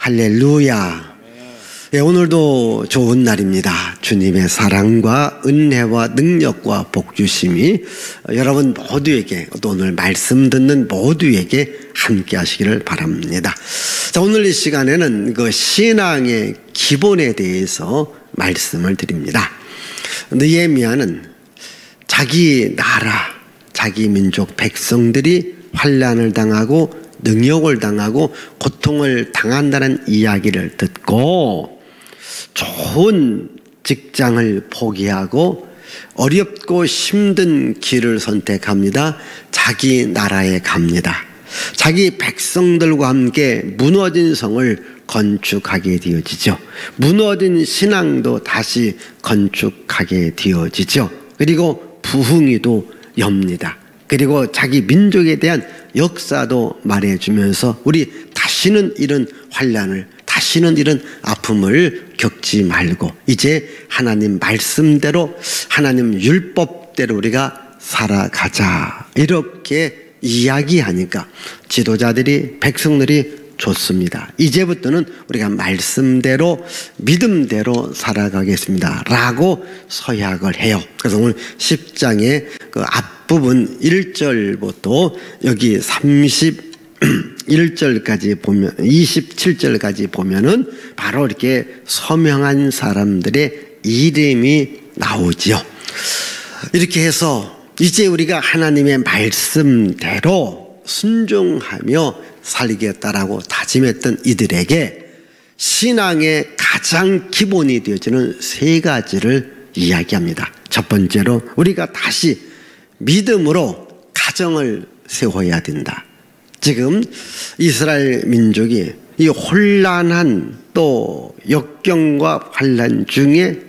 할렐루야. 예, 오늘도 좋은 날입니다. 주님의 사랑과 은혜와 능력과 복주심이 여러분 모두에게, 또 오늘 말씀 듣는 모두에게 함께 하시기를 바랍니다. 자, 오늘 이 시간에는 그 신앙의 기본에 대해서 말씀을 드립니다. 느헤미야는 자기 나라, 자기 민족 백성들이 환난을 당하고 능욕을 당하고 고통을 당한다는 이야기를 듣고 좋은 직장을 포기하고 어렵고 힘든 길을 선택합니다. 자기 나라에 갑니다. 자기 백성들과 함께 무너진 성을 건축하게 되어지죠. 무너진 신앙도 다시 건축하게 되어지죠. 그리고 부흥이도 엽니다. 그리고 자기 민족에 대한 역사도 말해주면서 우리 다시는 이런 환난을, 다시는 이런 아픔을 겪지 말고 이제 하나님 말씀대로, 하나님 율법대로 우리가 살아가자, 이렇게 이야기하니까 지도자들이, 백성들이 좋습니다. 이제부터는 우리가 말씀대로, 믿음대로 살아가겠습니다 라고 서약을 해요. 그래서 오늘 10장의 그 앞부분 1절부터 여기 31절까지 보면, 27절까지 보면은 바로 이렇게 서명한 사람들의 이름이 나오죠. 이렇게 해서 이제 우리가 하나님의 말씀대로 순종하며 살리겠다라고 다짐했던 이들에게 신앙의 가장 기본이 되어지는 세 가지를 이야기합니다. 첫 번째로 우리가 다시 믿음으로 가정을 세워야 된다. 지금 이스라엘 민족이 이 혼란한 또 역경과 환난 중에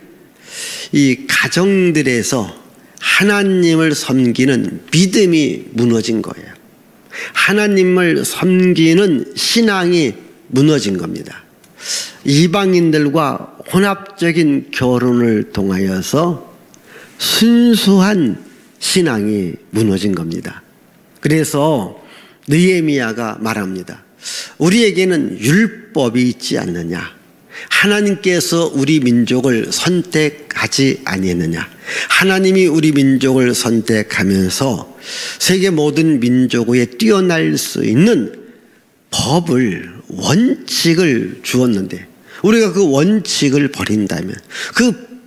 이 가정들에서 하나님을 섬기는 믿음이 무너진 거예요. 하나님을 섬기는 신앙이 무너진 겁니다. 이방인들과 혼합적인 결혼을 통하여서 순수한 신앙이 무너진 겁니다. 그래서 느헤미야가 말합니다. 우리에게는 율법이 있지 않느냐? 하나님께서 우리 민족을 선택하지 아니했느냐? 하나님이 우리 민족을 선택하면서 세계 모든 민족 위에 뛰어날 수 있는 법을, 원칙을 주었는데 우리가 그 원칙을 버린다면, 그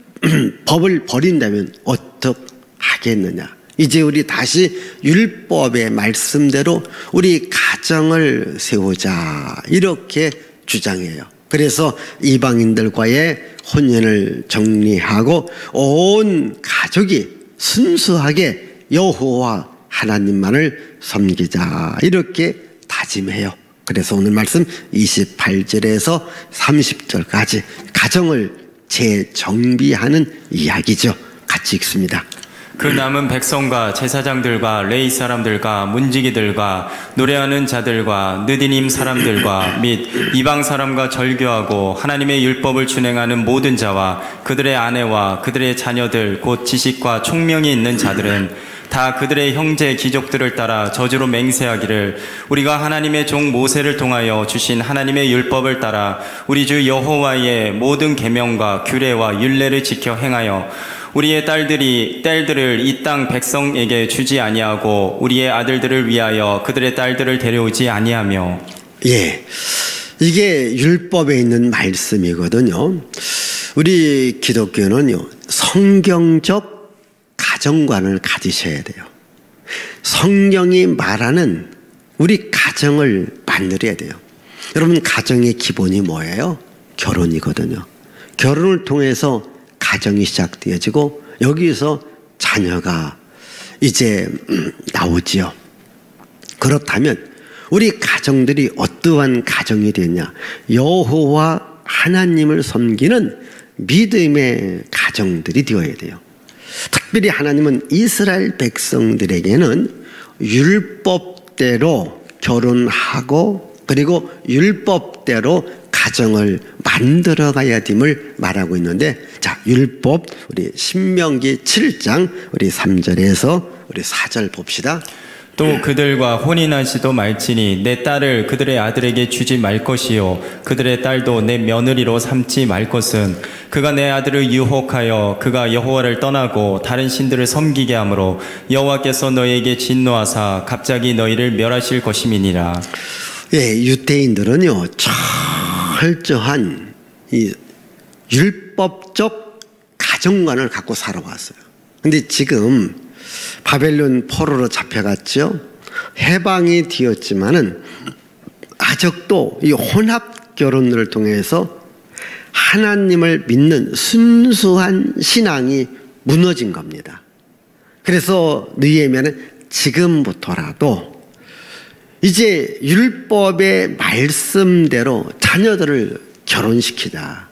법을 버린다면 어떻게 하겠느냐? 이제 우리 다시 율법의 말씀대로 우리 가정을 세우자, 이렇게 주장해요. 그래서 이방인들과의 혼연을 정리하고 온 가족이 순수하게 여호와 하나님만을 섬기자, 이렇게 다짐해요. 그래서 오늘 말씀 28절에서 30절까지 가정을 재정비하는 이야기죠. 같이 읽습니다. 그 남은 백성과 제사장들과 레위 사람들과 문지기들과 노래하는 자들과 느디님 사람들과 및 이방 사람과 절교하고 하나님의 율법을 준행하는 모든 자와 그들의 아내와 그들의 자녀들 곧 지식과 총명이 있는 자들은 다 그들의 형제 귀족들을 따라 저주로 맹세하기를 우리가 하나님의 종 모세를 통하여 주신 하나님의 율법을 따라 우리 주 여호와의 모든 계명과 규례와 율례를 지켜 행하여 우리의 딸들을 이 땅 백성에게 주지 아니하고 우리의 아들들을 위하여 그들의 딸들을 데려오지 아니하며. 예, 이게 율법에 있는 말씀이거든요. 우리 기독교는요, 성경적 가정관을 가지셔야 돼요. 성경이 말하는 우리 가정을 만들어야 돼요. 여러분, 가정의 기본이 뭐예요? 결혼이거든요. 결혼을 통해서 가정이 시작되어지고 여기서 자녀가 이제 나오지요. 그렇다면 우리 가정들이 어떠한 가정이 되냐? 여호와 하나님을 섬기는 믿음의 가정들이 되어야 돼요. 특별히 하나님은 이스라엘 백성들에게는 율법대로 결혼하고 그리고 율법대로 가정을 만들어가야 됨을 말하고 있는데, 자, 율법 우리 신명기 7장 우리 3절에서 우리 4절 봅시다. 또 그들과 혼인하지도 말지니 내 딸을 그들의 아들에게 주지 말 것이요 그들의 딸도 내 며느리로 삼지 말 것은 그가 내 아들을 유혹하여 그가 여호와를 떠나고 다른 신들을 섬기게 하므로 여호와께서 너희에게 진노하사 갑자기 너희를 멸하실 것임이니라. 예, 유대인들은요 철저한 이 율법적 가정관을 갖고 살아왔어요. 근데 지금 바벨론 포로로 잡혀갔죠. 해방이 되었지만은 아직도 이 혼합 결혼을 통해서 하나님을 믿는 순수한 신앙이 무너진 겁니다. 그래서 느헤미야는 지금부터라도 이제 율법의 말씀대로 자녀들을 결혼시키자.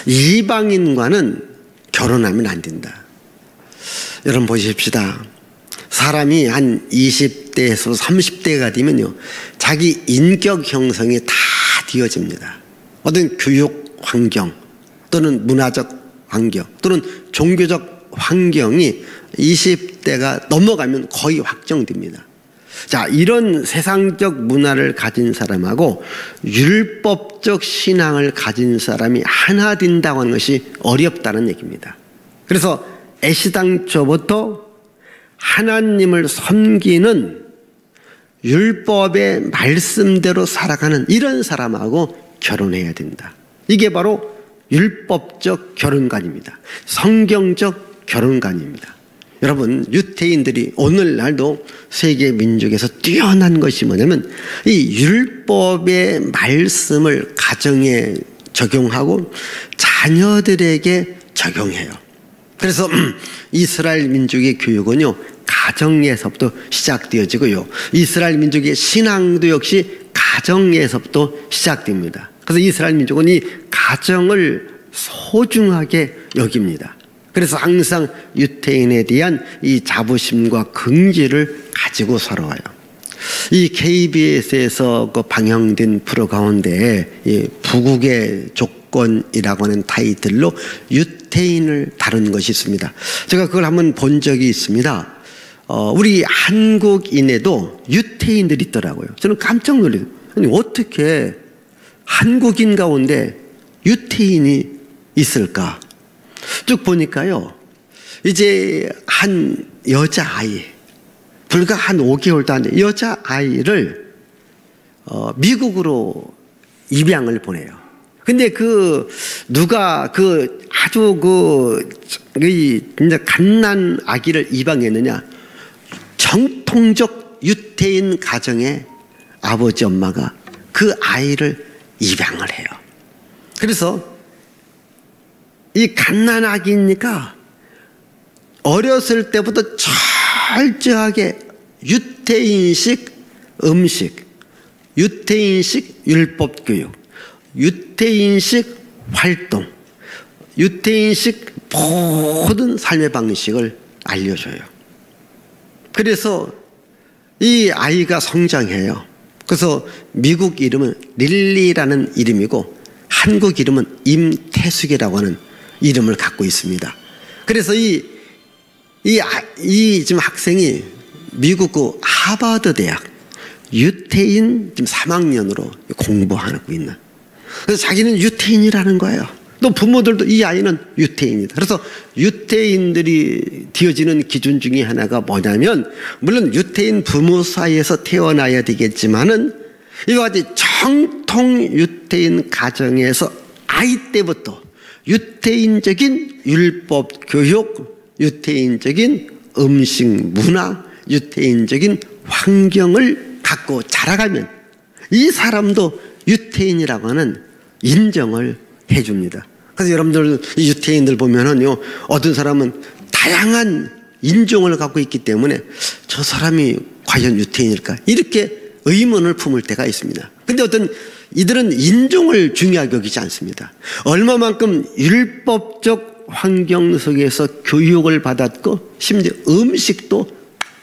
이방인과는 결혼하면 안 된다. 여러분 보십시다. 사람이 한 20대에서 30대가 되면요 자기 인격 형성이 다 되어집니다. 어떤 교육 환경 또는 문화적 환경 또는 종교적 환경이 20대가 넘어가면 거의 확정됩니다. 자, 이런 세상적 문화를 가진 사람하고 율법적 신앙을 가진 사람이 하나 된다고 하는 것이 어렵다는 얘기입니다. 그래서 애시당초부터 하나님을 섬기는 율법의 말씀대로 살아가는 이런 사람하고 결혼해야 된다. 이게 바로 율법적 결혼관입니다. 성경적 결혼관입니다. 여러분, 유태인들이 오늘날도 세계 민족에서 뛰어난 것이 뭐냐면 이 율법의 말씀을 가정에 적용하고 자녀들에게 적용해요. 그래서 이스라엘 민족의 교육은요 가정에서부터 시작되어지고요 이스라엘 민족의 신앙도 역시 가정에서부터 시작됩니다. 그래서 이스라엘 민족은 이 가정을 소중하게 여깁니다. 그래서 항상 유태인에 대한 이 자부심과 긍지를 가지고 살아와요. 이 KBS에서 그 방영된 프로 가운데 이 부국의 조건이라고 하는 타이틀로 유태인을 다룬 것이 있습니다. 제가 그걸 한번 본 적이 있습니다. 우리 한국인에도 유태인들이 있더라고요. 저는 깜짝 놀래요. 아니, 어떻게 한국인 가운데 유태인이 있을까? 쭉 보니까요, 이제 한 여자아이, 불과 한 5개월도 안 된 여자아이를 미국으로 입양을 보내요. 근데 누가 아주 진짜 갓난 아기를 입양했느냐? 정통적 유태인 가정의 아버지 엄마가 그 아이를 입양을 해요. 그래서 이 갓난아기니까 어렸을 때부터 철저하게 유태인식 음식, 유태인식 율법 교육, 유태인식 활동, 유태인식 모든 삶의 방식을 알려줘요. 그래서 이 아이가 성장해요. 그래서 미국 이름은 릴리라는 이름이고 한국 이름은 임태숙이라고 하는 이름을 갖고 있습니다. 그래서 지금 학생이 미국 하버드 대학 유태인 지금 3학년으로 공부하고 있는. 그래서 자기는 유태인이라는 거예요. 또 부모들도 이 아이는 유태인이다. 그래서 유태인들이 되어지는 기준 중에 하나가 뭐냐면, 물론 유태인 부모 사이에서 태어나야 되겠지만은 이와 같이 정통 유태인 가정에서 아이 때부터 유태인적인 율법 교육, 유태인적인 음식 문화, 유태인적인 환경을 갖고 자라가면 이 사람도 유태인이라고 하는 인정을 해줍니다. 그래서 여러분들 이 유태인들 보면은요, 어떤 사람은 다양한 인종을 갖고 있기 때문에 저 사람이 과연 유태인일까? 이렇게 의문을 품을 때가 있습니다. 근데 이들은 인종을 중요하게 여기지 않습니다. 얼마만큼 율법적 환경 속에서 교육을 받았고 심지어 음식도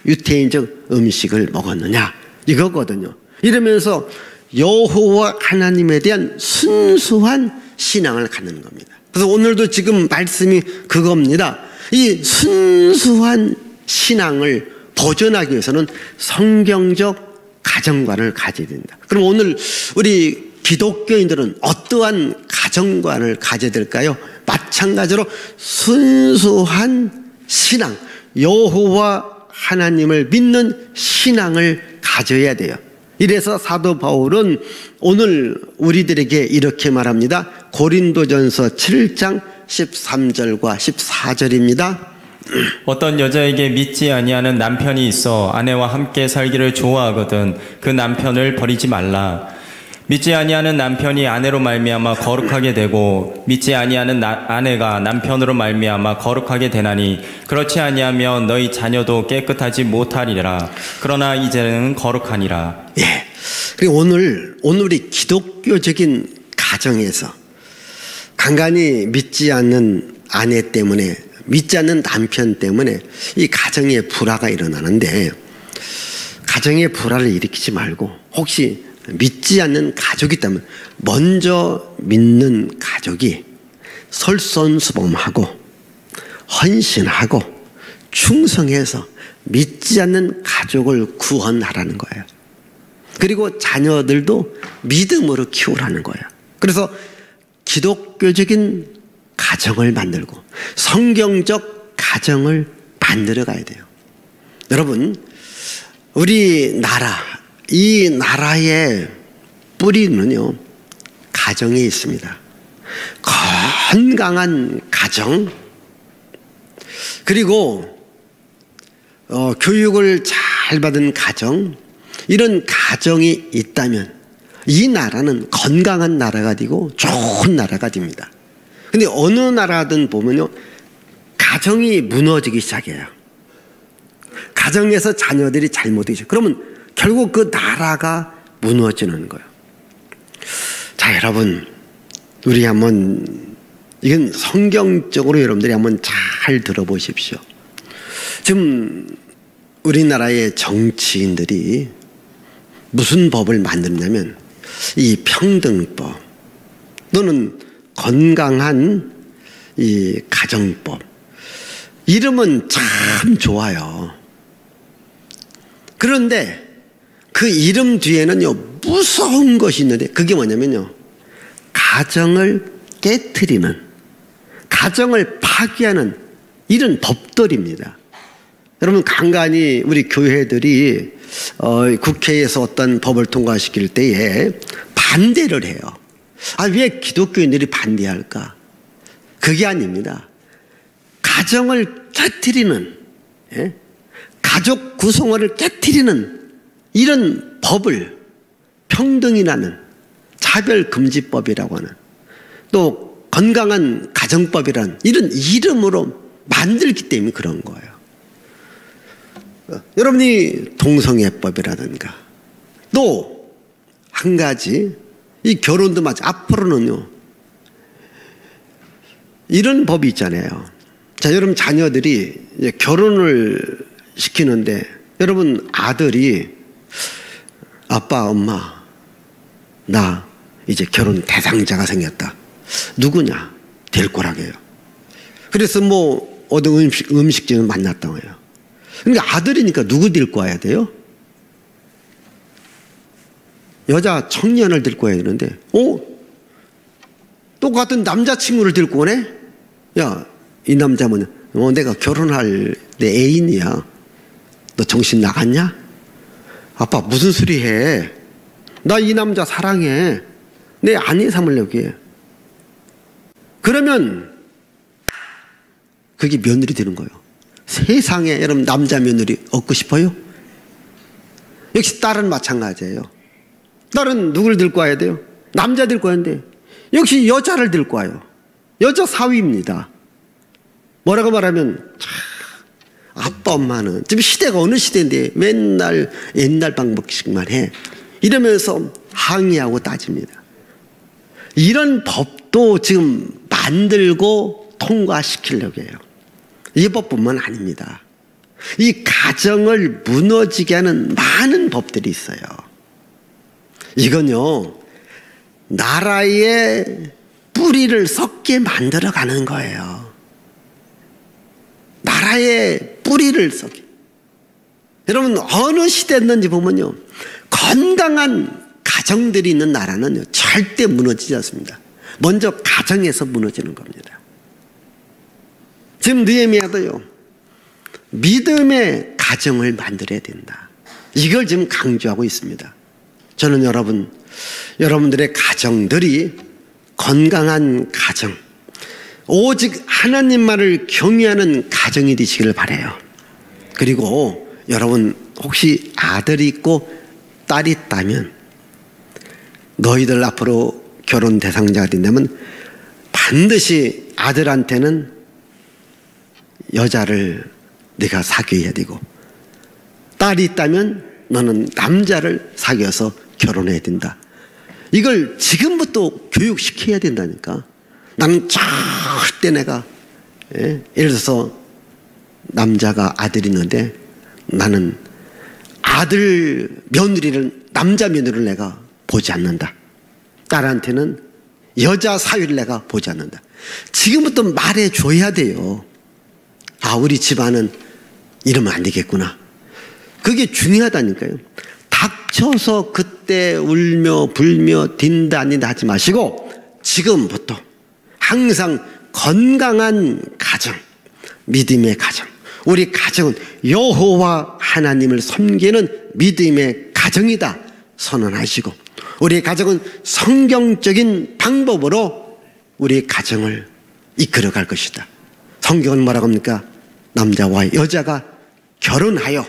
유태인적 음식을 먹었느냐 이거거든요. 이러면서 여호와 하나님에 대한 순수한 신앙을 갖는 겁니다. 그래서 오늘도 지금 말씀이 그겁니다. 이 순수한 신앙을 보존하기 위해서는 성경적 가정관을 가져야 된다. 그럼 오늘 우리 기독교인들은 어떠한 가정관을 가져야 될까요? 마찬가지로 순수한 신앙, 여호와 하나님을 믿는 신앙을 가져야 돼요. 이래서 사도 바울은 오늘 우리들에게 이렇게 말합니다. 고린도전서 7장 13절과 14절입니다. 어떤 여자에게 믿지 아니하는 남편이 있어 아내와 함께 살기를 좋아하거든 그 남편을 버리지 말라. 믿지 아니하는 남편이 아내로 말미암아 거룩하게 되고 믿지 아니하는 아내가 남편으로 말미암아 거룩하게 되나니 그렇지 아니하면 너희 자녀도 깨끗하지 못하리라. 그러나 이제는 거룩하니라. 예. 그리고 오늘 우리 기독교적인 가정에서 간간히 믿지 않는 아내 때문에, 믿지 않는 남편 때문에 이 가정에 불화가 일어나는데, 가정에 불화를 일으키지 말고 혹시 믿지 않는 가족이 있다면 먼저 믿는 가족이 솔선수범하고 헌신하고 충성해서 믿지 않는 가족을 구원하라는 거예요. 그리고 자녀들도 믿음으로 키우라는 거예요. 그래서 기독교적인 가정을 만들고 성경적 가정을 만들어 가야 돼요. 여러분, 우리나라, 이 나라의 뿌리는요, 가정에 있습니다. 건강한 가정, 그리고 교육을 잘 받은 가정, 이런 가정이 있다면 이 나라는 건강한 나라가 되고 좋은 나라가 됩니다. 근데 어느 나라든 보면요, 가정이 무너지기 시작해요. 가정에서 자녀들이 잘못되죠. 그러면 결국 그 나라가 무너지는 거예요. 자, 여러분, 우리 한번, 이건 성경적으로 여러분들이 한번 잘 들어보십시오. 지금 우리나라의 정치인들이 무슨 법을 만드냐면 이 평등법 또는 건강한 이 가정법, 이름은 참 좋아요. 그런데 그 이름 뒤에는요, 무서운 것이 있는데, 그게 뭐냐면요, 가정을 깨트리는, 가정을 파괴하는 이런 법들입니다. 여러분, 간간히 우리 교회들이 국회에서 어떤 법을 통과시킬 때에 반대를 해요. 아, 왜 기독교인들이 반대할까? 그게 아닙니다. 가정을 깨트리는, 예? 가족 구성원을 깨트리는 이런 법을 평등이라는 차별금지법이라고 하는, 또 건강한 가정법이라는 이런 이름으로 만들기 때문에 그런 거예요. 여러분이 동성애법이라든가 또 한 가지, 이 결혼도 마찬가지, 앞으로는요 이런 법이 있잖아요. 자, 여러분 자녀들이 이제 결혼을 시키는데, 여러분 아들이 아빠, 엄마, 나 이제 결혼 대상자가 생겼다. 누구냐? 될 거라게요. 그래서 뭐 어느 음식점을 만났다고 해요. 그러니까 아들이니까 누구 데리고 와야 돼요? 여자 청년을 데리고 와야 되는데, 똑같은 남자친구를 데리고 오네? 야, 이 남자 뭐냐? 내가 결혼할 내 애인이야. 너 정신 나갔냐? 아빠 무슨 소리 해? 나 이 남자 사랑해. 내 아내 삼으려고 해. 그러면 그게 며느리 되는 거예요. 세상에 여러분 남자 며느리 얻고 싶어요? 역시 딸은 마찬가지예요. 딸은 누구를 들고 와야 돼요? 남자 들고 와야 돼. 역시 여자를 들고 와요. 여자 사위입니다. 뭐라고 말하면, 아빠 엄마는 지금 시대가 어느 시대인데 맨날 옛날 방법식만 해, 이러면서 항의하고 따집니다. 이런 법도 지금 만들고 통과시키려고 해요. 이 법뿐만 아닙니다. 이 가정을 무너지게 하는 많은 법들이 있어요. 이건요, 나라의 뿌리를 썩게 만들어 가는 거예요. 나라의 뿌리를 썩게. 여러분 어느 시대였는지 보면요, 건강한 가정들이 있는 나라는 절대 무너지지 않습니다. 먼저 가정에서 무너지는 겁니다. 지금 느헤미야도요, 믿음의 가정을 만들어야 된다, 이걸 지금 강조하고 있습니다. 저는 여러분들의 가정들이 건강한 가정, 오직 하나님만을 경외하는 가정이 되시기를 바라요. 그리고 여러분 혹시 아들이 있고 딸이 있다면, 너희들 앞으로 결혼 대상자가 된다면 반드시 아들한테는 여자를 네가 사귀어야 되고, 딸이 있다면 너는 남자를 사귀어서 결혼해야 된다. 이걸 지금부터 교육시켜야 된다니까. 나는 절대 내가, 예를 들어서 남자가 아들이 있는데 나는 아들 며느리를, 남자 며느리를 내가 보지 않는다. 딸한테는 여자 사위를 내가 보지 않는다. 지금부터 말해줘야 돼요. 아, 우리 집안은 이러면 안 되겠구나. 그게 중요하다니까요. 닥쳐서 그때 울며 불며 딘다 아니다 하지 마시고, 지금부터 항상 건강한 가정, 믿음의 가정, 우리 가정은 여호와 하나님을 섬기는 믿음의 가정이다 선언하시고, 우리 가정은 성경적인 방법으로 우리 가정을 이끌어갈 것이다. 성경은 뭐라고 합니까? 남자와 여자가 결혼하여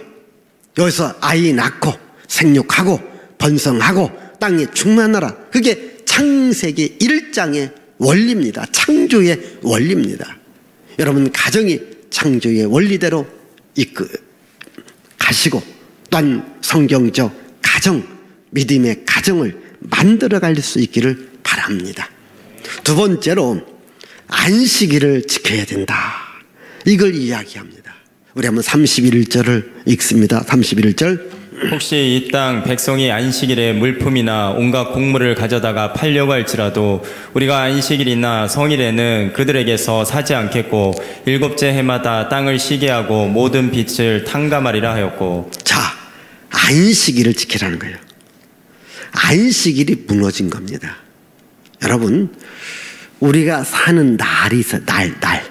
여기서 아이 낳고 생육하고 번성하고 땅에 충만하라. 그게 창세기 1장의 원리입니다. 창조의 원리입니다. 여러분 가정이 창조의 원리대로 가시고, 또한 성경적 가정, 믿음의 가정을 만들어갈 수 있기를 바랍니다. 두 번째로 안식일을 지켜야 된다, 이걸 이야기합니다. 우리 한번 31절을 읽습니다. 31절. 혹시 이 땅 백성이 안식일에 물품이나 온갖 곡물을 가져다가 팔려고 할지라도 우리가 안식일이나 성일에는 그들에게서 사지 않겠고, 일곱째 해마다 땅을 쉬게 하고 모든 빚을 탕감하리라 하였고. 자, 안식일을 지키라는 거예요. 안식일이 무너진 겁니다. 여러분, 우리가 사는 날이 있어요. 날.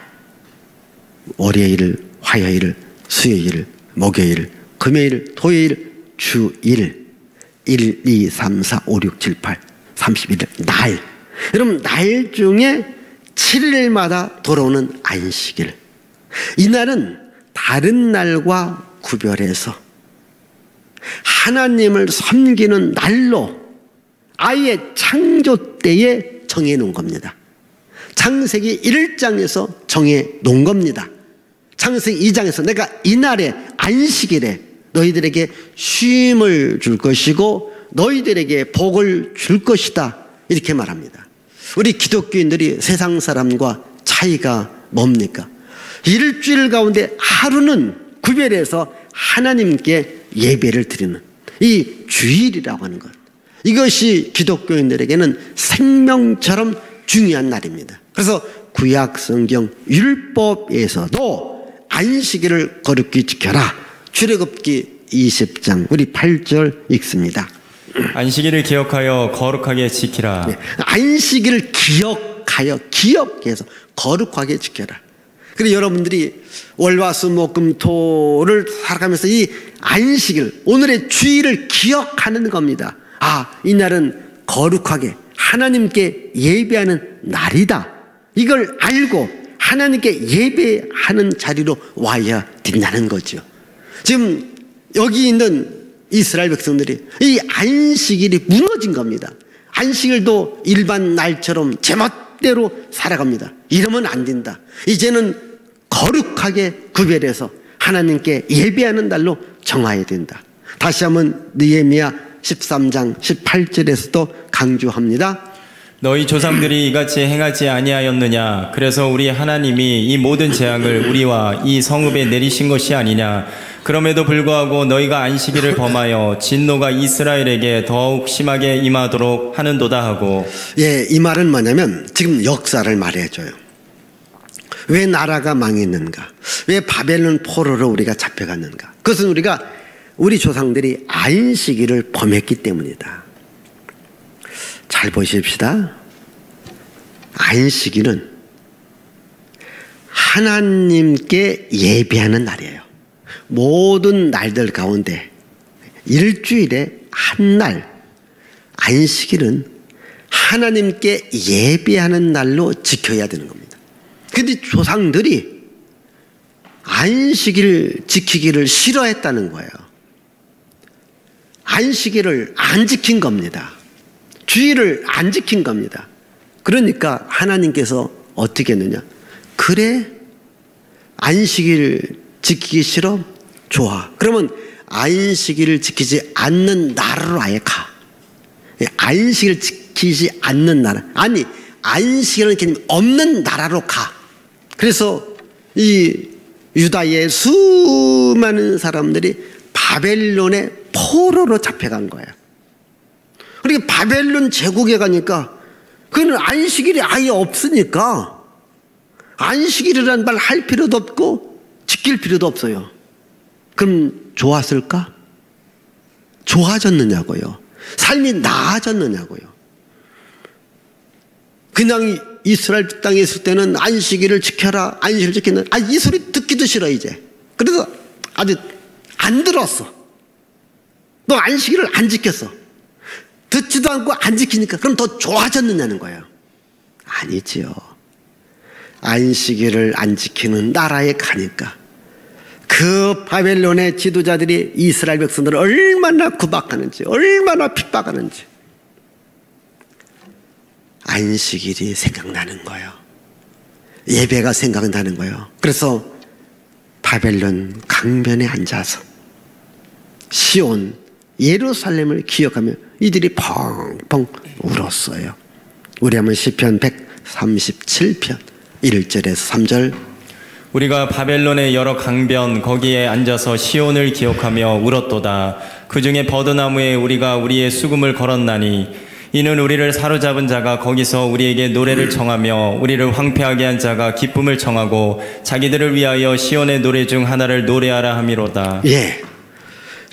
월요일, 화요일, 수요일, 목요일, 금요일, 토요일, 주일, 1, 2, 3, 4, 5, 6, 7, 8, 31일 날. 여러분, 날 중에 7일마다 돌아오는 안식일, 이날은 다른 날과 구별해서 하나님을 섬기는 날로 아예 창조 때에 정해놓은 겁니다. 창세기 1장에서 정해놓은 겁니다. 창세기 2장에서 내가 이날에 안식일에 너희들에게 쉼을 줄 것이고 너희들에게 복을 줄 것이다, 이렇게 말합니다. 우리 기독교인들이 세상 사람과 차이가 뭡니까? 일주일 가운데 하루는 구별해서 하나님께 예배를 드리는 이 주일이라고 하는 것, 이것이 기독교인들에게는 생명처럼 중요한 날입니다. 그래서 구약 성경 율법에서도 안식일을 거룩히 지켜라, 출애굽기 20장 우리 8절 읽습니다. 안식일을 기억하여 거룩하게 지키라. 네, 안식일을 기억해서 거룩하게 지켜라. 그리고 여러분들이 월화수목금토를 살아가면서 이 안식일, 오늘의 주일을 기억하는 겁니다. 아, 이날은 거룩하게 하나님께 예배하는 날이다, 이걸 알고 하나님께 예배하는 자리로 와야 된다는 거죠. 지금 여기 있는 이스라엘 백성들이 이 안식일이 무너진 겁니다. 안식일도 일반 날처럼 제멋대로 살아갑니다. 이러면 안 된다. 이제는 거룩하게 구별해서 하나님께 예배하는 날로 정해야 된다. 다시 한번 느헤미야 13장 18절에서도 강조합니다. 너희 조상들이 이같이 행하지 아니하였느냐? 그래서 우리 하나님이 이 모든 재앙을 우리와 이 성읍에 내리신 것이 아니냐? 그럼에도 불구하고 너희가 안식일을 범하여 진노가 이스라엘에게 더욱 심하게 임하도록 하는도다 하고. 예, 이 말은 뭐냐면 지금 역사를 말해줘요. 왜 나라가 망했는가? 왜 바벨론 포로로 우리가 잡혀갔는가? 그것은 우리가 우리 조상들이 안식일을 범했기 때문이다. 잘 보십시다. 안식일은 하나님께 예배하는 날이에요. 모든 날들 가운데 일주일에 한 날, 안식일은 하나님께 예배하는 날로 지켜야 되는 겁니다. 그런데 조상들이 안식일 지키기를 싫어했다는 거예요. 안식일을 안 지킨 겁니다. 주일을 안 지킨 겁니다. 그러니까 하나님께서 어떻게 했느냐? 그래, 안식일 지키기 싫어? 좋아. 그러면 안식일을 지키지 않는 나라로 아예 가. 안식일을 지키지 않는 나라. 아니, 안식일은 개념이 없는 나라로 가. 그래서 이 유다의 수많은 사람들이 바벨론의 포로로 잡혀간 거예요. 그러니까 바벨론 제국에 가니까 그는 안식일이 아예 없으니까 안식일이라는 말 할 필요도 없고 지킬 필요도 없어요. 그럼 좋았을까? 좋아졌느냐고요. 삶이 나아졌느냐고요. 그냥 이스라엘 땅에 있을 때는 안식일을 지켜라, 안식일을 지키는, 이 소리 듣기도 싫어 이제. 그래서 아주 안 들었어. 너 안식일을 안 지켰어. 듣지도 않고 안 지키니까 그럼 더 좋아졌느냐는 거예요. 아니지요. 안식일을 안 지키는 나라에 가니까 그 바벨론의 지도자들이 이스라엘 백성들을 얼마나 구박하는지, 얼마나 핍박하는지 안식일이 생각나는 거예요. 예배가 생각나는 거예요. 그래서 바벨론 강변에 앉아서 시온 예루살렘을 기억하며 이들이 펑펑 울었어요. 우리 한번 시편 137편 1절에서 3절. 우리가 바벨론의 여러 강변 거기에 앉아서 시온을 기억하며 울었도다. 그 중에 버드나무에 우리가 우리의 수금을 걸었나니 이는 우리를 사로잡은 자가 거기서 우리에게 노래를 청하며 우리를 황폐하게 한 자가 기쁨을 청하고 자기들을 위하여 시온의 노래 중 하나를 노래하라 함이로다. 예.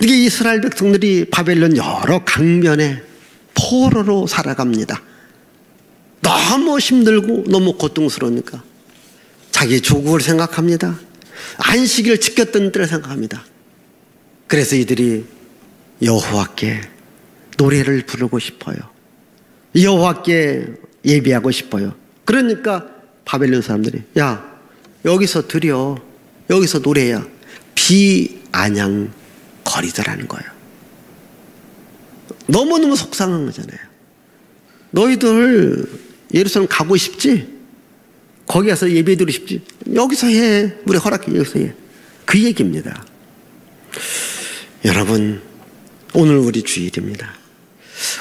이게 이스라엘 백성들이 바벨론 여러 강변에 포로로 살아갑니다. 너무 힘들고 너무 고통스러우니까 자기 조국을 생각합니다. 안식일을 지켰던 때를 생각합니다. 그래서 이들이 여호와께 노래를 부르고 싶어요. 여호와께 예배하고 싶어요. 그러니까 바벨론 사람들이 야, 여기서 드려, 여기서 노래야, 비아냥 거리더라는 거예요. 너무너무 속상한 거잖아요. 너희들 예루살렘 가고 싶지? 거기 가서 예배 드리고 싶지? 여기서 해. 우리 허락해. 여기서 해. 그 얘기입니다. 여러분, 오늘 우리 주일입니다.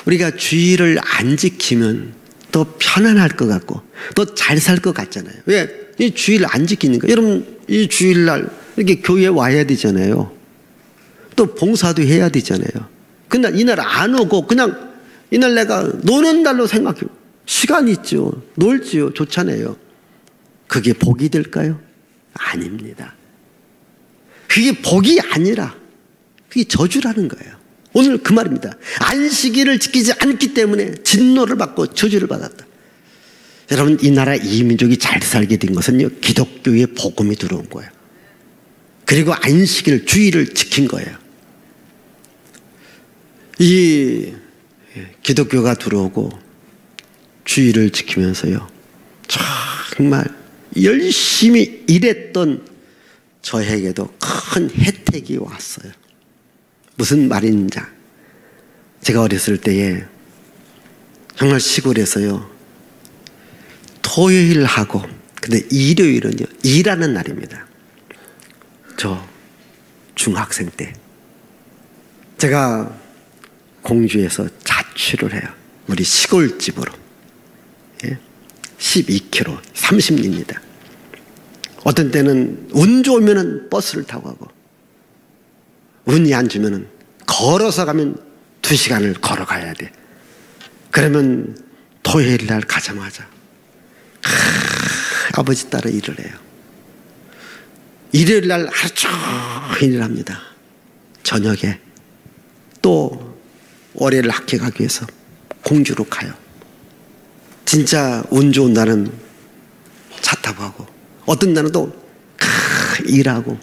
우리가 주일을 안 지키면 더 편안할 것 같고 더 잘 살 것 같잖아요. 왜? 이 주일 안 지키니까. 여러분, 이 주일날 이렇게 교회에 와야 되잖아요. 또 봉사도 해야 되잖아요. 그날 이날 안 오고 그냥 이날 내가 노는 날로 생각해요. 시간 있죠. 놀지요. 좋잖아요. 그게 복이 될까요? 아닙니다. 그게 복이 아니라 그게 저주라는 거예요. 오늘 그 말입니다. 안식일을 지키지 않기 때문에 진노를 받고 저주를 받았다. 여러분, 이 나라 이민족이 잘 살게 된 것은요, 기독교의 복음이 들어온 거예요. 그리고 안식일, 주일을 지킨 거예요. 이 기독교가 들어오고 주일을 지키면서요, 정말 열심히 일했던 저에게도 큰 혜택이 왔어요. 무슨 말인지, 제가 어렸을 때에 정말 시골에서요, 토요일하고 근데 일요일은요 일하는 날입니다. 저 중학생 때 제가 공주에서 자취를 해요. 우리 시골집으로. 12km 30리입니다. 어떤 때는 운 좋으면 버스를 타고 가고 운이 안 주면 걸어서 가면 2시간을 걸어가야 돼. 그러면 토요일 날 가자마자 아버지 따라 일을 해요. 일요일 날 하루 종일 합니다. 저녁에 또 월요일 학교 가기 위해서 공주로 가요. 진짜 운 좋은 날은 차 타고 가고 어떤 날은 또 일하고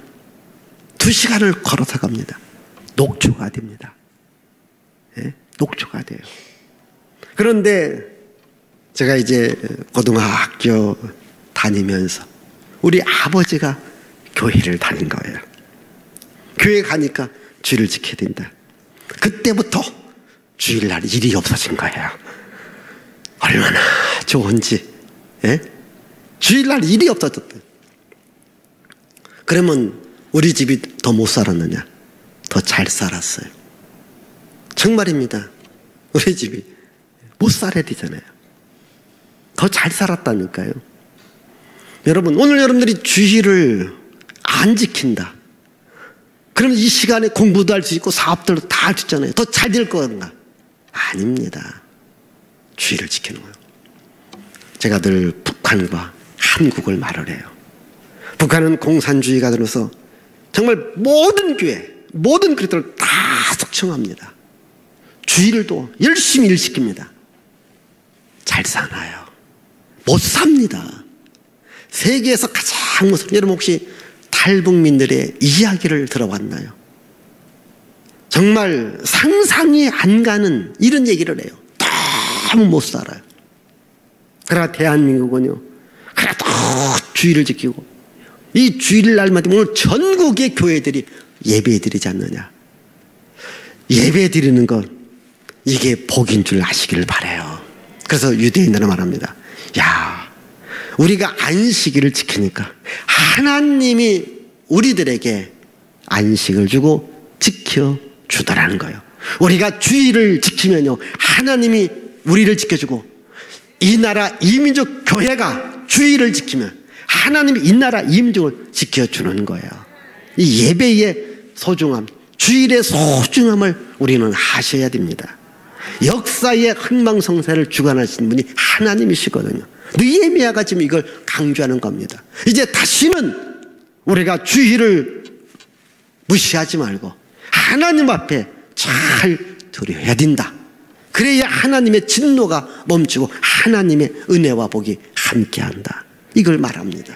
2시간을 걸어서 갑니다. 녹초가 됩니다. 예? 녹초가 돼요. 그런데 제가 이제 고등학교 다니면서 우리 아버지가 교회를 다닌 거예요. 교회 가니까 주일을 지켜야 된다. 그때부터 주일날 일이 없어진 거예요. 얼마나 좋은지. 예? 주일날 일이 없어졌대. 그러면 우리 집이 더 못 살았느냐? 더 잘 살았어요. 정말입니다. 우리 집이 못 살아야 되잖아요. 더 잘 살았다니까요. 여러분, 오늘 여러분들이 주일을 안 지킨다. 그러면 이 시간에 공부도 할 수 있고 사업들도 다 할 수 있잖아요. 더 잘 될 건가? 아닙니다. 주의를 지키는 거예요. 제가 늘 북한과 한국을 말을 해요. 북한은 공산주의가 들어서 정말 모든 교회, 모든 그리스도를 다 숙청합니다. 주일도 열심히 일 시킵니다. 잘 사나요? 못 삽니다. 세계에서 가장 무서운, 여러분 혹시 탈북민들의 이야기를 들어봤나요? 정말 상상이 안 가는 이런 얘기를 해요. 너무 못 살아요. 그러나 대한민국은요, 그래도 주일을 지키고 이 주일날마다 오늘 전국의 교회들이 예배 드리지 않느냐. 예배 드리는 것, 이게 복인 줄 아시기를 바라요. 그래서 유대인들은 말합니다. 야, 우리가 안식일을 지키니까 하나님이 우리들에게 안식을 주고 지켜주더라는 거예요. 우리가 주일을 지키면요, 하나님이 우리를 지켜주고, 이 나라 이민족 교회가 주일을 지키면 하나님이 이 나라 이민족을 지켜주는 거예요. 이 예배의 소중함, 주일의 소중함을 우리는 아셔야 됩니다. 역사의 흥망성쇠를 주관하신 분이 하나님이시거든요. 느헤미야가 지금 이걸 강조하는 겁니다. 이제 다시는 우리가 주일을 무시하지 말고 하나님 앞에 잘 드려야 된다. 그래야 하나님의 진노가 멈추고 하나님의 은혜와 복이 함께한다. 이걸 말합니다.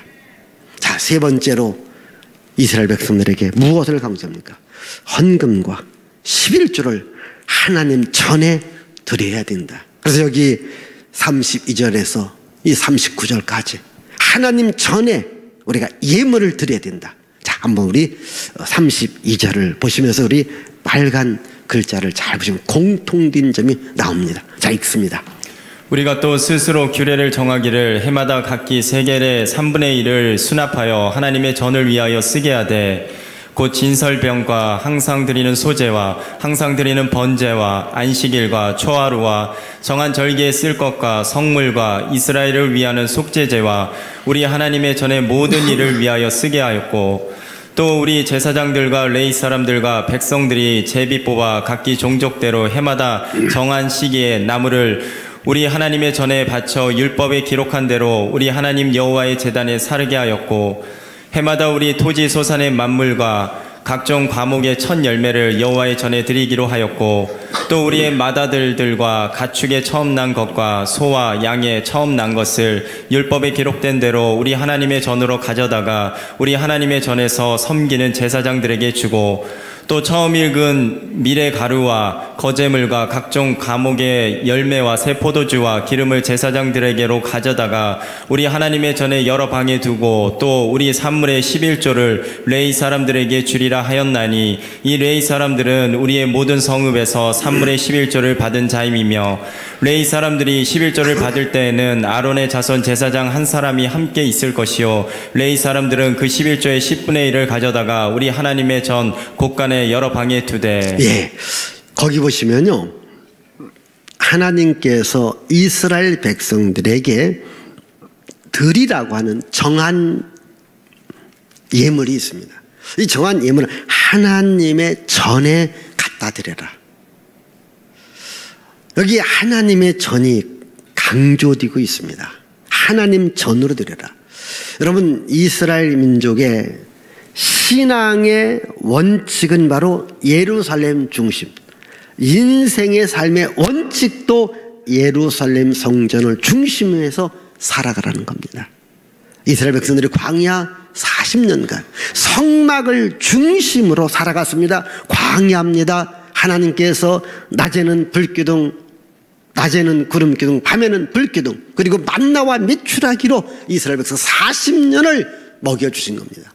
자, 세 번째로 이스라엘 백성들에게 무엇을 강조합니까? 헌금과 11조를 하나님 전에 드려야 된다. 그래서 여기 32절에서 이 39절까지 하나님 전에 우리가 예물을 드려야 된다. 자, 한번 우리 32절을 보시면서 우리 빨간 글자를 잘 보시면 공통된 점이 나옵니다. 자, 읽습니다. 우리가 또 스스로 규례를 정하기를 해마다 각기 세겔의 3분의 1을 수납하여 하나님의 전을 위하여 쓰게 하되, 곧 진설병과 항상 드리는 소제와 항상 드리는 번제와 안식일과 초하루와 정한 절기에 쓸 것과 성물과 이스라엘을 위하는 속죄제와 우리 하나님의 전의 모든 일을 위하여 쓰게 하였고, 또 우리 제사장들과 레위 사람들과 백성들이 제비 뽑아 각기 종족대로 해마다 정한 시기에 나무를 우리 하나님의 전에 바쳐 율법에 기록한 대로 우리 하나님 여호와의 제단에 사르게 하였고, 해마다 우리 토지 소산의 만물과 각종 과목의 첫 열매를 여호와의 전에 드리기로 하였고, 또 우리의 맏아들들과 가축의 처음 난 것과 소와 양의 처음 난 것을 율법에 기록된 대로 우리 하나님의 전으로 가져다가 우리 하나님의 전에서 섬기는 제사장들에게 주고, 또 처음 익은 밀의 가루와 거제물과 각종 과목의 열매와 새 포도주와 기름을 제사장들에게로 가져다가 우리 하나님의 전에 여러 방에 두고, 또 우리 산물의 11조를 레위 사람들에게 주리라 하였나니, 이 레위 사람들은 우리의 모든 성읍에서 산물의 11조를 받은 자임이며, 레위 사람들이 11조를 받을 때에는 아론의 자손 제사장 한 사람이 함께 있을 것이요, 레위 사람들은 그 11조의 10분의 1을 가져다가 우리 하나님의 전 곳간에 여러 방에 두되. 예, 거기 보시면요, 하나님께서 이스라엘 백성들에게 드리라고 하는 정한 예물이 있습니다. 이 정한 예물은 하나님의 전에 갖다 드려라. 여기 하나님의 전이 강조되고 있습니다. 하나님 전으로 드려라. 여러분, 이스라엘 민족의 신앙의 원칙은 바로 예루살렘 중심. 인생의 삶의 원칙도 예루살렘 성전을 중심으로 해서 살아가라는 겁니다. 이스라엘 백성들이 광야 40년간 성막을 중심으로 살아갔습니다. 광야입니다. 하나님께서 낮에는 불기둥, 낮에는 구름기둥, 밤에는 불기둥, 그리고 만나와 메추라기로 이스라엘 백성 40년을 먹여주신 겁니다.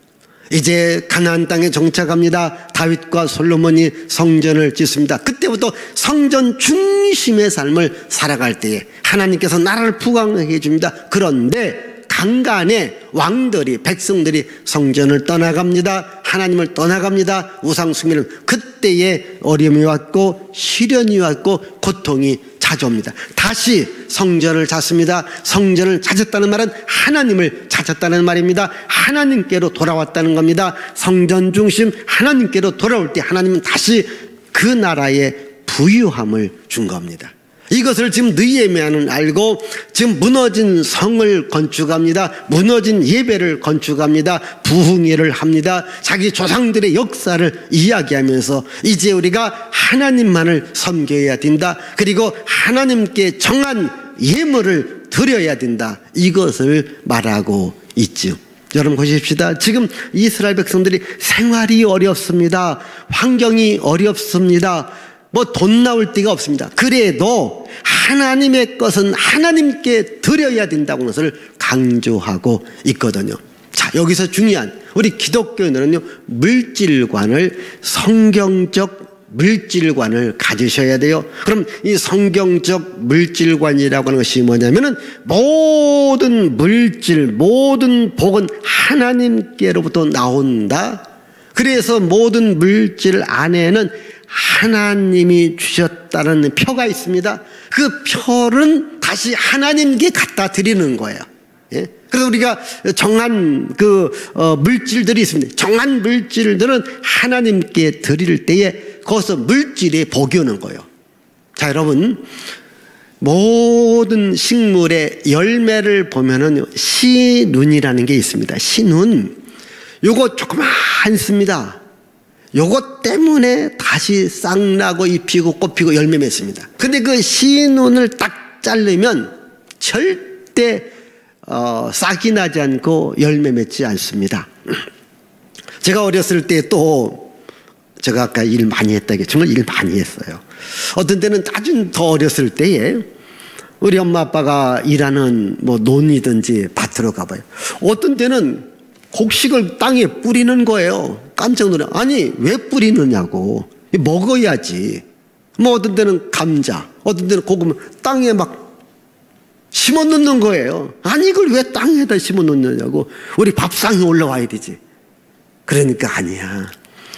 이제 가나안 땅에 정착합니다. 다윗과 솔로몬이 성전을 짓습니다. 그때부터 성전 중심의 삶을 살아갈 때에 하나님께서 나라를 부강하게 해줍니다. 그런데 강간에 왕들이, 백성들이 성전을 떠나갑니다. 하나님을 떠나갑니다. 우상숭배는 그때에 어려움이 왔고 시련이 왔고 고통이 찾아옵니다. 다시 성전을 찾습니다. 성전을 찾았다는 말은 하나님을 찾았다는 말입니다. 하나님께로 돌아왔다는 겁니다. 성전 중심 하나님께로 돌아올 때 하나님은 다시 그 나라에 부유함을 준 겁니다. 이것을 지금 느헤미야는 알고 지금 무너진 성을 건축합니다. 무너진 예배를 건축합니다. 부흥회를 합니다. 자기 조상들의 역사를 이야기하면서 이제 우리가 하나님만을 섬겨야 된다. 그리고 하나님께 정한 예물을 드려야 된다. 이것을 말하고 있죠. 여러분 보십시다. 지금 이스라엘 백성들이 생활이 어렵습니다. 환경이 어렵습니다. 뭐 돈 나올 데가 없습니다. 그래도 하나님의 것은 하나님께 드려야 된다고 하는 것을 강조하고 있거든요. 자, 여기서 중요한 우리 기독교인들은요, 물질관을, 성경적 물질관을 가지셔야 돼요. 그럼 이 성경적 물질관이라고 하는 것이 뭐냐면은 모든 물질, 모든 복은 하나님께로부터 나온다. 그래서 모든 물질 안에는 하나님이 주셨다는 표가 있습니다. 그 표는 다시 하나님께 갖다 드리는 거예요. 예? 그래서 우리가 정한 물질들이 있습니다. 정한 물질들은 하나님께 드릴 때에 거기서 물질이 복이 오는 거예요. 자, 여러분, 모든 식물의 열매를 보면은 신운이라는 게 있습니다. 신운, 요거 조그맣습니다. 요것 때문에 다시 싹나고 잎이고 꽃피고 열매 맺습니다. 근데 그 신운을 딱 자르면 절대 싹이 나지 않고 열매 맺지 않습니다. 제가 어렸을 때 또 제가 아까 일 많이 했다, 정말 일 많이 했어요. 어떤 때는 아주 더 어렸을 때에 우리 엄마 아빠가 일하는 뭐 논이든지 밭으로 가봐요. 어떤 때는 곡식을 땅에 뿌리는 거예요. 깜짝 놀라. 아니, 왜 뿌리느냐고. 먹어야지. 뭐 어떤 때는 감자, 어떤 때는 고구마 땅에 막 심어 놓는 거예요. 아니, 이걸 왜 땅에다 심어 놓느냐고. 우리 밥상에 올라와야 되지. 그러니까 아니야.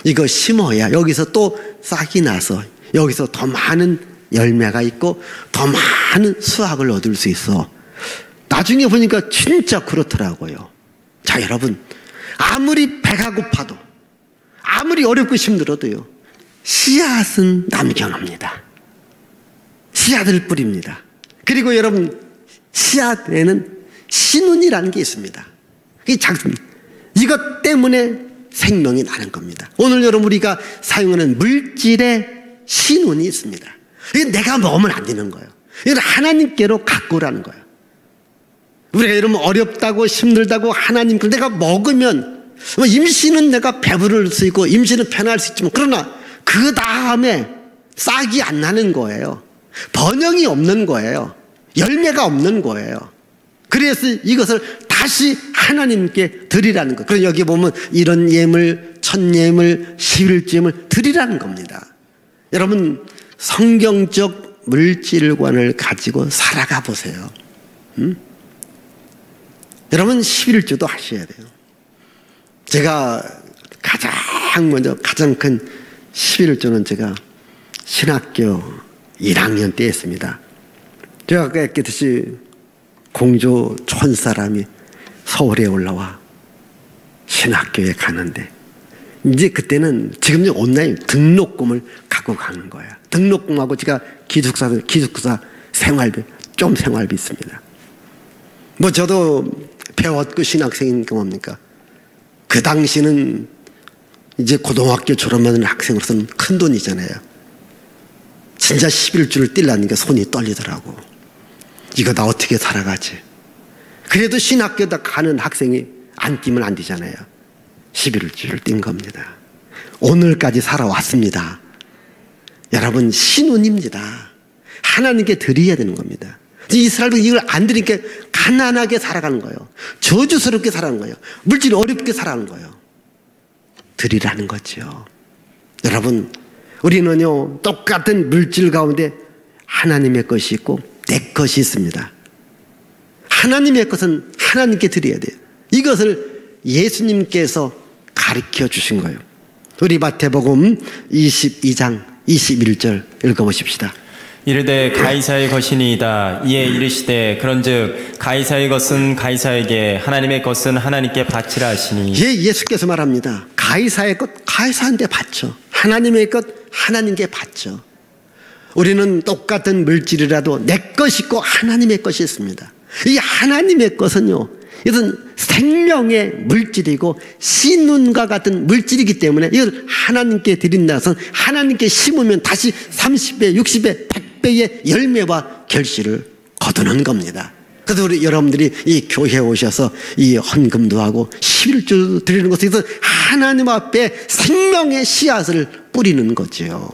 이거 심어야 여기서 또 싹이 나서 여기서 더 많은 열매가 있고 더 많은 수확을 얻을 수 있어. 나중에 보니까 진짜 그렇더라고요. 자, 여러분, 아무리 배가 고파도 아무리 어렵고 힘들어도요, 씨앗은 남겨놓습니다. 씨앗을 뿌립니다. 그리고 여러분, 씨앗에는 신운이라는 게 있습니다. 이것 때문에 생명이 나는 겁니다. 오늘 여러분, 우리가 사용하는 물질에 신운이 있습니다. 이게 내가 먹으면 안 되는 거예요. 이건 하나님께로 갖고 오라는 거예요. 우리가 이러면 어렵다고 힘들다고 하나님, 내가 먹으면 임신은 내가 배부를 수 있고 임신은 편할 수 있지만, 그러나 그 다음에 싹이 안 나는 거예요. 번영이 없는 거예요. 열매가 없는 거예요. 그래서 이것을 다시 하나님께 드리라는 거예요. 그래서 여기 보면 이런 예물, 천예물, 십일제물 드리라는 겁니다. 여러분, 성경적 물질관을 가지고 살아가 보세요. 여러분, 11조도 하셔야 돼요. 제가 가장 큰 11조는 제가 신학교 1학년 때 했습니다. 제가 아까 얘기했듯이 공조 촌사람이 서울에 올라와 신학교에 가는데, 이제 그때는 지금 온라인 등록금을 갖고 가는 거야. 등록금하고 제가 기숙사 생활비 있습니다. 뭐 저도 배웠고 신학생이니까 뭡니까? 그 당시는 이제 고등학교 졸업하는 학생으로서는 큰 돈이잖아요. 진짜 11주를 뛸라는 게 손이 떨리더라고. 이거 나 어떻게 살아가지? 그래도 신학교다 가는 학생이 안 뛰면 안 되잖아요. 11주를 뛴 겁니다. 오늘까지 살아왔습니다. 여러분, 신운입니다. 하나님께 드려야 되는 겁니다. 이스라엘은 이걸 안 드리니까 가난하게 살아가는 거예요. 저주스럽게 살아가는 거예요. 물질이 어렵게 살아가는 거예요. 드리라는 거죠. 여러분, 우리는요, 똑같은 물질 가운데 하나님의 것이 있고 내 것이 있습니다. 하나님의 것은 하나님께 드려야 돼요. 이것을 예수님께서 가르쳐 주신 거예요. 우리 마태복음 22장 21절 읽어보십시다. 이르되 가이사의 것이니이다. 이에 이르시되 그런즉 가이사의 것은 가이사에게, 하나님의 것은 하나님께 바치라 하시니. 예수께서 말합니다. 가이사의 것 가이사한테 바쳐, 하나님의 것 하나님께 바쳐. 우리는 똑같은 물질이라도 내 것이 있고 하나님의 것이 있습니다. 이 하나님의 것은요, 이것은 생명의 물질이고 신운과 같은 물질이기 때문에 이걸 하나님께 드린다서 하나님께 심으면 다시 30배, 60배, 100배의 열매와 결실을 거두는 겁니다. 그래서 우리 여러분들이 이 교회에 오셔서 이 헌금도 하고 11주 드리는 것은 하나님 앞에 생명의 씨앗을 뿌리는 거지요.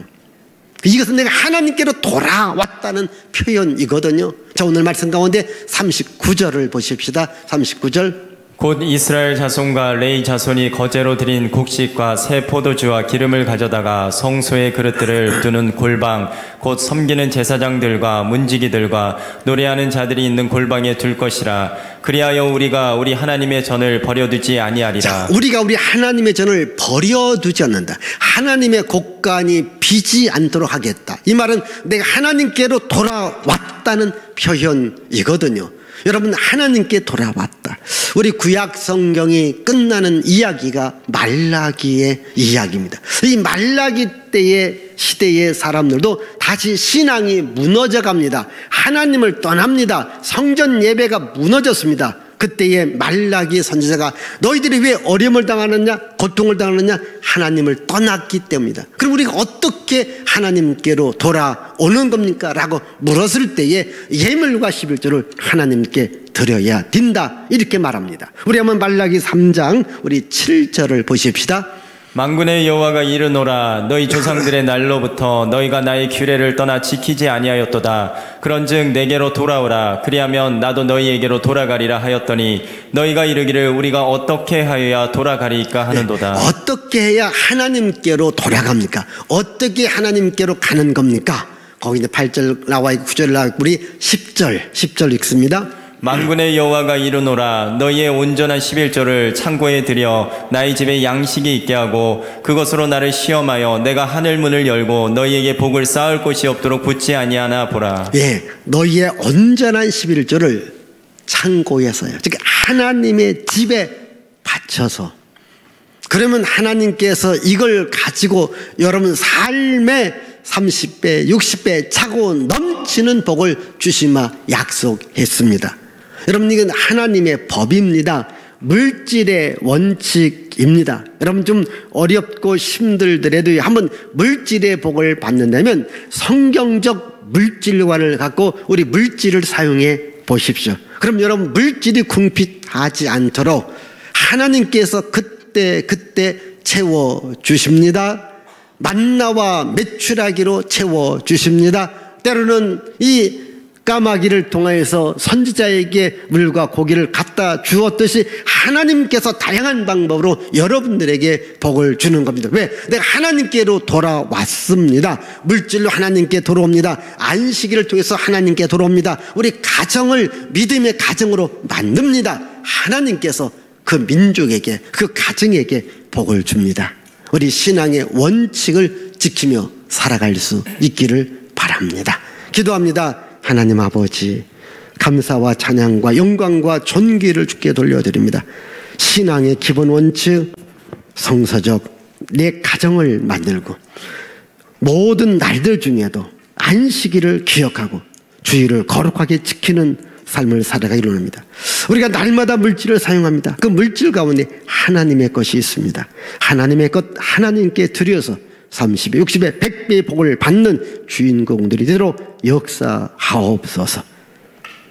이것은 내가 하나님께로 돌아왔다는 표현이거든요. 자, 오늘 말씀 가운데 39절을 보십시다. 39절. 곧 이스라엘 자손과 레위 자손이 거제로 드린 곡식과 새 포도주와 기름을 가져다가 성소의 그릇들을 두는 골방, 곧 섬기는 제사장들과 문지기들과 노래하는 자들이 있는 골방에 둘 것이라. 그리하여 우리가 우리 하나님의 전을 버려두지 아니하리라. 자, 우리가 우리 하나님의 전을 버려두지 않는다. 하나님의 곡간이 비지 않도록 하겠다. 이 말은 내가 하나님께로 돌아왔다는 표현이거든요. 여러분, 하나님께 돌아왔다. 우리 구약 성경이 끝나는 이야기가 말라기의 이야기입니다. 이 말라기 때의 시대의 사람들도 다시 신앙이 무너져 갑니다. 하나님을 떠납니다. 성전 예배가 무너졌습니다. 그때의 말라기 선지자가 너희들이 왜 어려움을 당하느냐, 고통을 당하느냐, 하나님을 떠났기 때문이다. 그럼 우리가 어떻게 하나님께로 돌아오는 겁니까? 라고 물었을 때에 예물과 11조를 하나님께 드려야 된다, 이렇게 말합니다. 우리 한번 말라기 3장 우리 7절을 보십시다. 만군의 여호와가 이르노라. 너희 조상들의 날로부터 너희가 나의 규례를 떠나 지키지 아니하였도다. 그런즉 내게로 돌아오라. 그리하면 나도 너희에게로 돌아가리라 하였더니 너희가 이르기를 우리가 어떻게 하여야 돌아가리까 하는도다. 어떻게 해야 하나님께로 돌아갑니까? 어떻게 하나님께로 가는 겁니까? 거기 이제 8절 나와 있고 9절 나와 있고 우리 10절 읽습니다. 만군의 여호와가 이르노라. 너희의 온전한 11조를 창고에 들여 나의 집에 양식이 있게 하고 그것으로 나를 시험하여 내가 하늘 문을 열고 너희에게 복을 쌓을 곳이 없도록 붙지 아니하나 보라. 예, 너희의 온전한 11조를 창고에서요, 즉 하나님의 집에 바쳐서, 그러면 하나님께서 이걸 가지고 여러분 삶에 30배, 60배 차고 넘치는 복을 주시마 약속했습니다. 여러분, 이건 하나님의 법입니다. 물질의 원칙입니다. 여러분, 좀 어렵고 힘들더라도 한번 물질의 복을 받는다면 성경적 물질관을 갖고 우리 물질을 사용해 보십시오. 그럼 여러분, 물질이 궁핍하지 않도록 하나님께서 그때 채워주십니다. 만나와 메추라기로 채워주십니다. 때로는 이 까마귀를 통하여서 선지자에게 물과 고기를 갖다 주었듯이 하나님께서 다양한 방법으로 여러분들에게 복을 주는 겁니다. 왜? 내가 하나님께로 돌아왔습니다. 물질로 하나님께 돌아옵니다. 안식일을 통해서 하나님께 돌아옵니다. 우리 가정을 믿음의 가정으로 만듭니다. 하나님께서 그 민족에게, 그 가정에게 복을 줍니다. 우리 신앙의 원칙을 지키며 살아갈 수 있기를 바랍니다. 기도합니다. 하나님 아버지, 감사와 찬양과 영광과 존귀를 주께 돌려드립니다. 신앙의 기본 원칙, 성서적 내 가정을 만들고 모든 날들 중에도 안식일을 기억하고 주일을 거룩하게 지키는 삶을 살아가기를 원합니다. 우리가 날마다 물질을 사용합니다. 그 물질 가운데 하나님의 것이 있습니다. 하나님의 것 하나님께 드려서 30배, 60배, 100배의 복을 받는 주인공들이 되도록 역사하옵소서.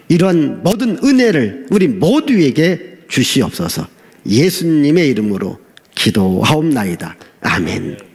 이런 모든 은혜를 우리 모두에게 주시옵소서. 예수님의 이름으로 기도하옵나이다. 아멘.